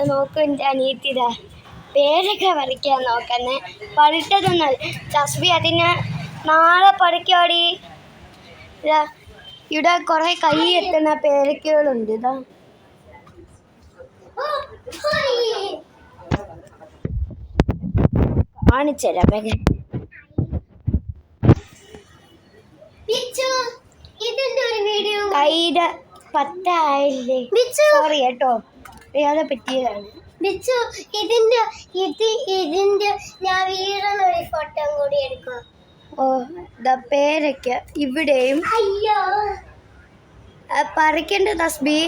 നോക്കും എൻ്റെ അനിയത്തിതാ പേരൊക്കെ പറിക്കാൻ നോക്കുന്നേ. പറിച്ചതൊന്നല്ല തസ്ബി അതിന് നാളെ പറിക്കാടി. ഇതാ ഇവിടെ കുറെ കൈ എത്തുന്ന പേരക്കകളുണ്ട്. ഇതാ കാണിച്ചരാ കൈയുടെ 10 ആയില്ലേ. സോറി കേട്ടോ, അറിയാതെ പറ്റിയതാണ്. ഇതിന്റെ ഞാൻ വീഴുന്നൊരു ഫോട്ടോ കൂടി എടുക്കാം. ഓ പേരക്ക ഇവിടെയും അയ്യോ പറിക്കണ്ട തസ്ബി.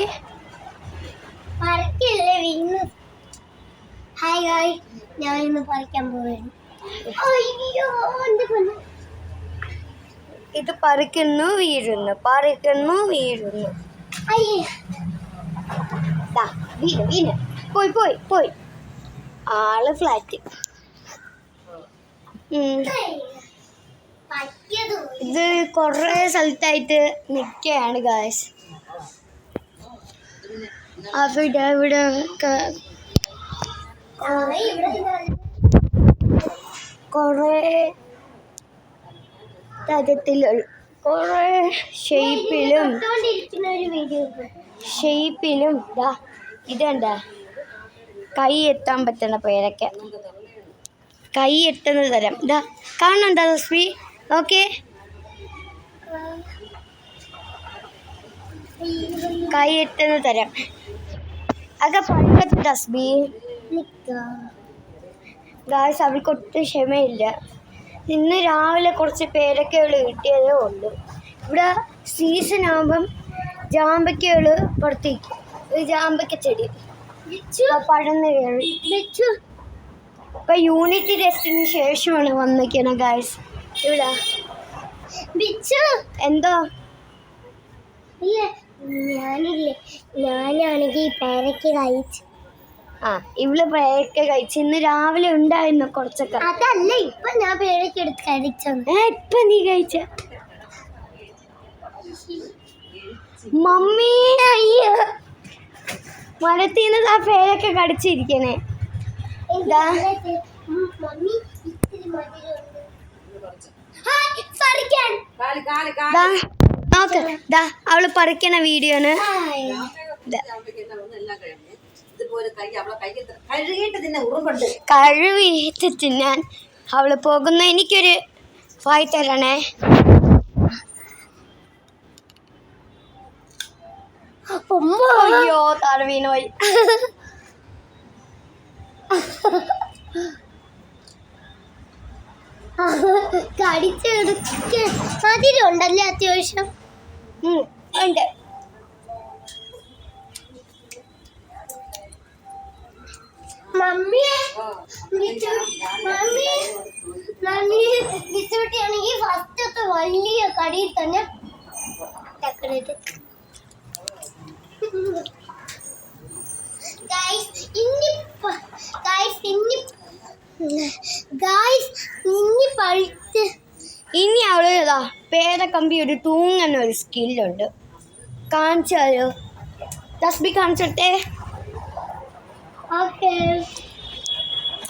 പറിക്കല്ലേ വീണ്. ഹായ് ഹായ്, ഞാൻ ഇന്ന് പറിക്കാൻ പോവുകയാണ്. അയ്യോ ഇത് പറിക്കുന്നു വീഴുന്നു, പറിക്കുന്നു വീഴുന്നു. വീണ് പോയി പോയി പോയി. ആള് ഫ്ലാറ്റ്. ഇത് കൊറേ സ്ഥലത്തായിട്ട് നിൽക്കുകയാണ് ഗായ്സ്. അവിടെ ഇവിടെ കൊറേ തരത്തിലുള്ള കൊറേ ഷേപ്പിലും ഇതെന്താ കൈ എത്താൻ പറ്റുന്ന പേരൊക്കെ, കൈ എത്തുന്ന തരം ഇതാ കാണുന്നുണ്ടോ തസ്ബി? ഓക്കെ, കൈ എത്തുന്ന തരം അതൊക്കെ പണ്ടത്തെ തസ്ബി. ഗായ്സ് അവൾക്കൊട്ടും ക്ഷമയില്ല. ഇന്ന് രാവിലെ കുറച്ച് പേരക്കകൾ കിട്ടിയതേ ഉള്ളൂ. ഇവിടെ സീസൺ ആകുമ്പം ജാമ്പയ്ക്കകൾ പുറത്തേക്ക്, ഒരു ജാമ്പയ്ക്ക ചെടി പടന്ന് കയറി. ഇപ്പൊ യൂണിറ്റ് ടെസ്റ്റിന് ശേഷമാണ് വന്നിരിക്കണം ഗായ്സ്. ഇവിടെ എന്തോ ഞാനാണെങ്കിൽ പേരക്ക കഴിച്ചു. ഇവള് പേരക്ക കഴിച്ച്. ഇന്ന് രാവിലെ ഉണ്ടായിരുന്നു കുറച്ചൊക്കെ. അതല്ല, ഇപ്പൊ ഞാൻ പേരക്ക എടുത്ത് കഴിച്ചു. ഇപ്പൊ നീ കഴിച്ച മമ്മി? അയ്യോ, മരത്തിന്ന് ആ പേരൊക്കെ കടിച്ചിരിക്കണേ. അവള് പറിക്കണ വീഡിയോണ്. കഴുകിയിട്ട് തിന്നാൻ അവള് പോകുന്ന. എനിക്കൊരു വായി തരണേ. അയ്യോ, താഴെ വീണുപോയി. കടിച്ചെടുക്ക മധുരമുണ്ടല്ലേ അത്യാവശ്യം? ഉണ്ട്. മമ്മിയാണെങ്കിൽ ഫസ്റ്റത്തെ വലിയ കടിയിൽ തന്നെ ഇനി അവള് പേരക്കമ്പി ഒരു തൂങ്ങുന്ന ഒരു സ്കില്ലുണ്ട്. കാണിച്ചാലോ തസ്ബി? കാണിച്ചിട്ടേ. ഓക്കെ.